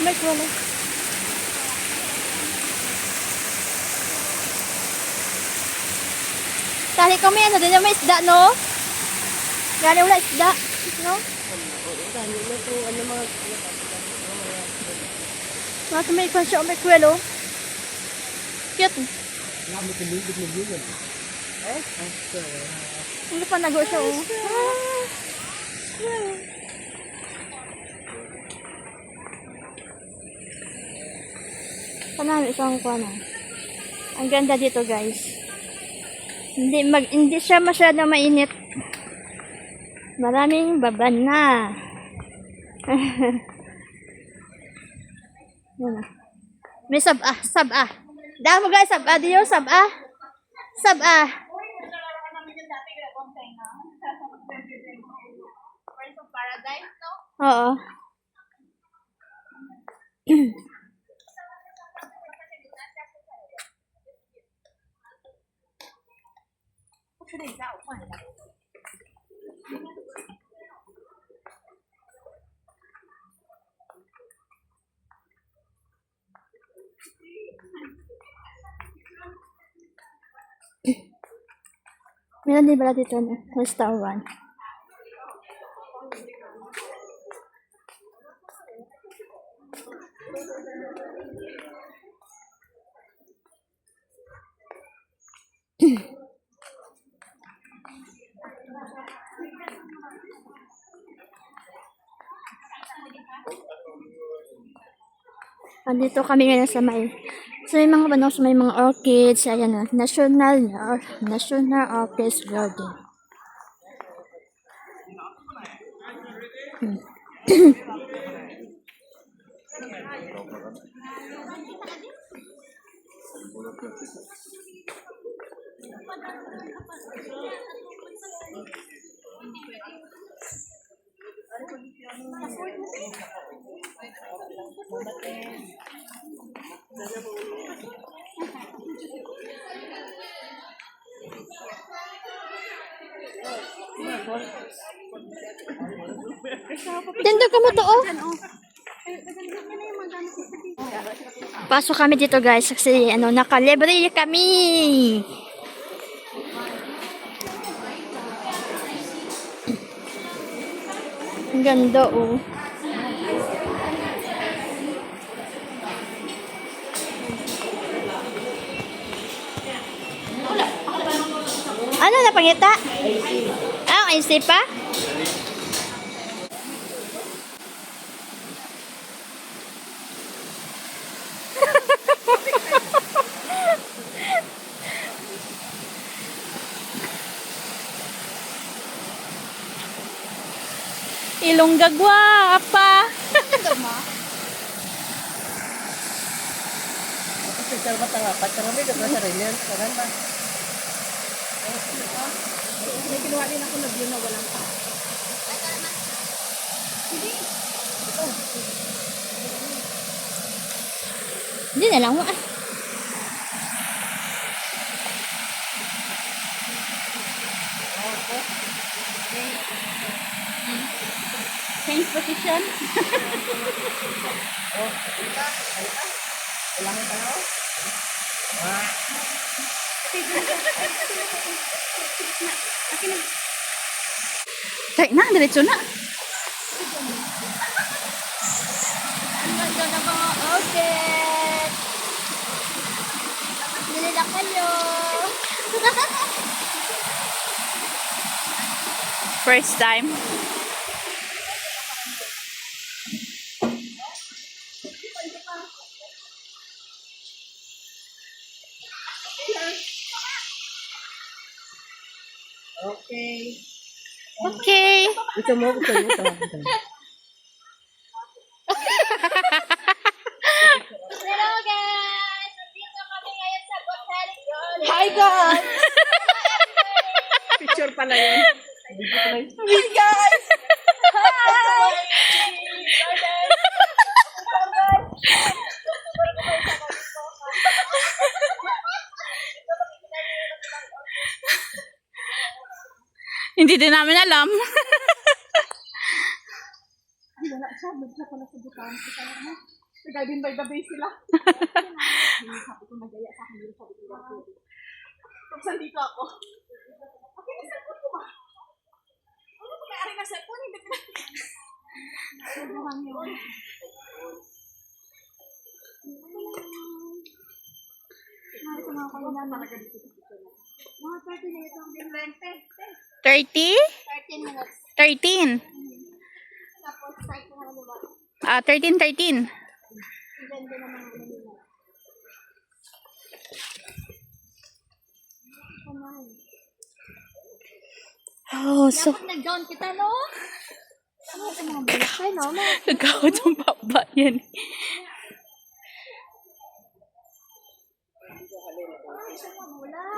may wala. Tali kami ano din may isda no? Gani wala isda, no? Bakit may ikon siya, may kwelo? Cute. Hindi pa nago siya, oh. Panalo isang kuwan, oh. Ang ganda dito, guys. Hindi siya masyado mainit. Maraming babana. Yan na. May sabah. Dahil mo guys, sabah. Diyo, sabah. Paradise, no? Oo. Meron din pala dito na restaurant. Andito kami ngayon sa may mga ano, sa may mga orchids, ayan na, National Orchids Garden. Tinda ka mo to, oh. Pasok kami dito, guys, kasi ano, nakalibre kami. Ang ganda, oh. Ano na pangita? Ah, IC pa? Ilonggagwa apa? Spesial matang apat, karami ka sa rin yan. Karan ba? May kinuha din ako na view na walang pa. Hindi na lang mo, ah. Change position. Oh, kita. Kailangan tayo. Kaya na, diretso na. Ang ganda na mga orchid. Bili lang kayo. First time. Okay. Okay. Gusto mo. Hello guys! Nandito kami ngayon sa Botanic Garden. Hi, guys. Picture pala yun. Hi, guys. Hindi din namin alam. Wala siya. Bigla pala sa butang. Garden by the bay sila. Sabi ko nagaya sa akin. Sabi ko Tapos nandito ako. Okay, may cellphone ko ba? Ano ba may ari na cellphone? Hindi ko na. subukan yun. Mga sa mga kanina na. Mga 30 minutes ang dinlente. 30? 13 minutes. 13. Tapos start ko na diba? 13. Ganda na mga kanina. Oh, so Dapat nag-down kita, no? Ano sa mga bulakay, no? nagkakot yung baba yan.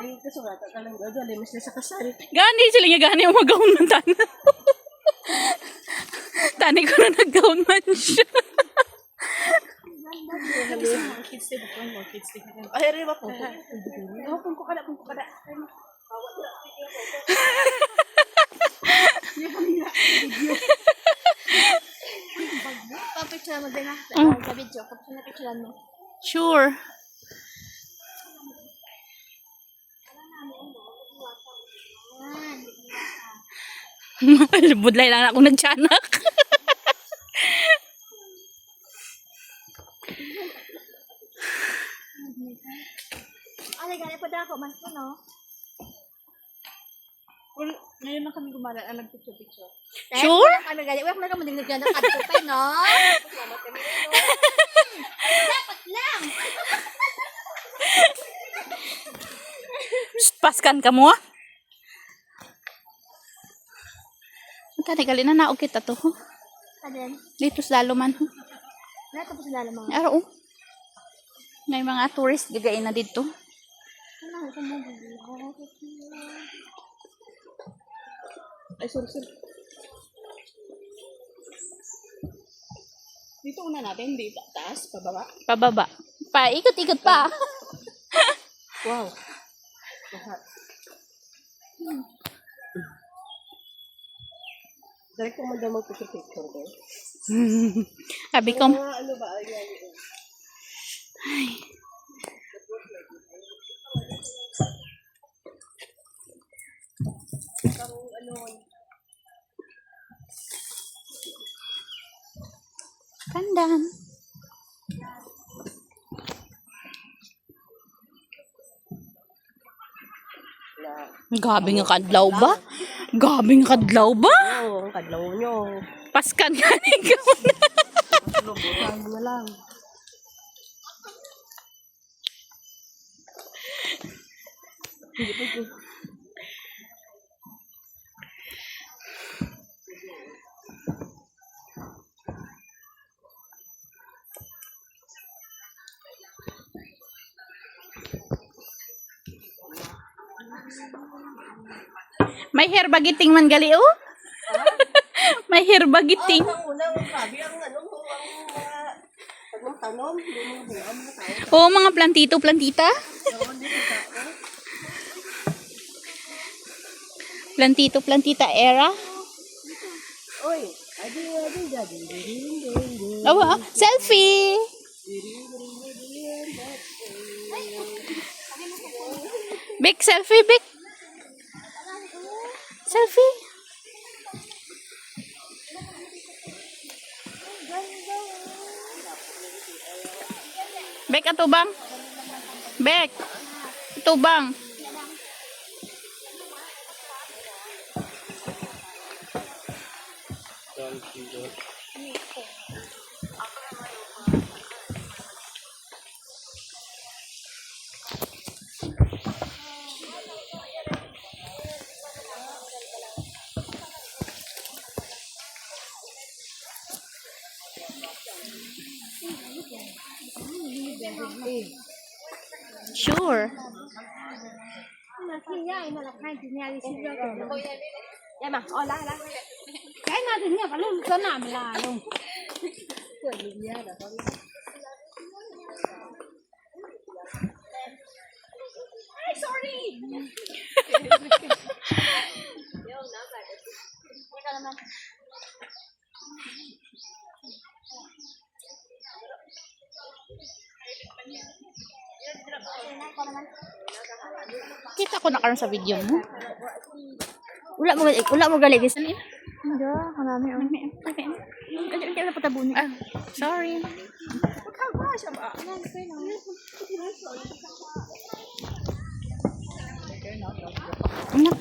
Ay, kasi wala ka lang gado. Limas na sa kasal. Gani sila nga gani yung mag-gown ng tana. Tani ko na nag-gown man siya. Kids day, bakit mo? Kids day. Ay, ari ba po? Kung ko kada. Papicture mo din na. Sa video. Kapag na picture mo. Sure. Budlay lang ako nagtiyanak. Alay, gani pa daw ako. Mas ko, no? Well, ngayon lang kami gumana ang nagpicture-picture. Sure? Kami gani. Wala na kami nagligyan ng adto pa, no? Salamat kami, no? Dapat lang! Paskan ka mo? Tani gali na naog kita to. Adin? Dito sa Daloman. Natapos sila lang mga. Araw. May mga tourist gagain na dito. Ano, ito mo bubula. Ay, sorry. Dito una natin, dito. Taas, pababa. Pababa. Ikot-ikot pa. Wow. Lahat. Direct ko man daw magpicture-picture ko. Sabi ko, Ano ba? kandan. Gabi nga kadlaw ba? Gabi nga kadlaw ba? Oo, ang kadlaw nyo. Paskan nga ni ikaw na. Lubutan na lang. Hindi pa ko. May hair bagiting man gali oh. May hair bagiting. Ang unang sabi, ang mga tanom, hindi mo buwan mga tao. Oh, mga plantito, plantita. Plantito, plantita era. Oy, adi, jadi. Oh, selfie. Big selfie, big. Selfie. Bek ato bang? Bek. Ito bang? Sure. Em à, lại lại. Cái nào thì nhiều cả luôn, cái nào mình là luôn. ako nakaroon sa video mo. Wala mo gali guys. Hindi, marami oh. Hindi na patabunin. Ah, sorry. Anak.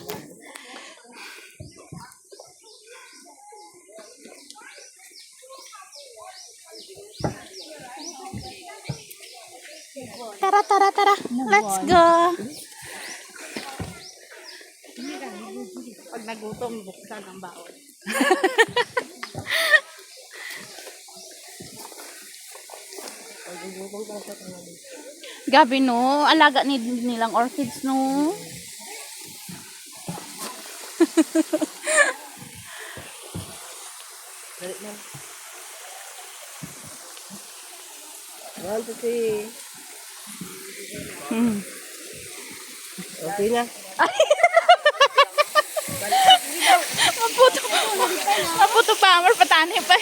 Tara, tara, tara. Let's go. Pag nagutom, buksan ang baon. Gabi no, alaga nilang orchids no. Okay na. Maputo pa, amor patani pa.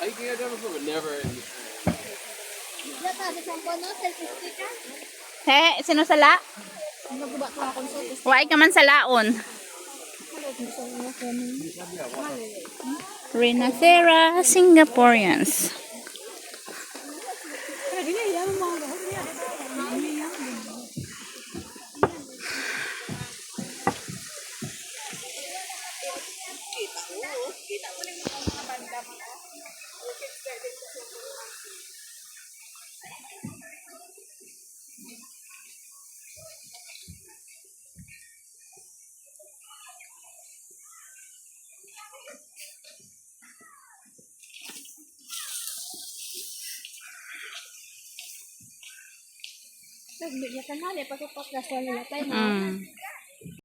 Hiking I've done before, but never. He, sino sala? Wai ka man salaon. Renacera Singaporeans. Nagbigyan ka na, pasok-pasok na tayo. Mm.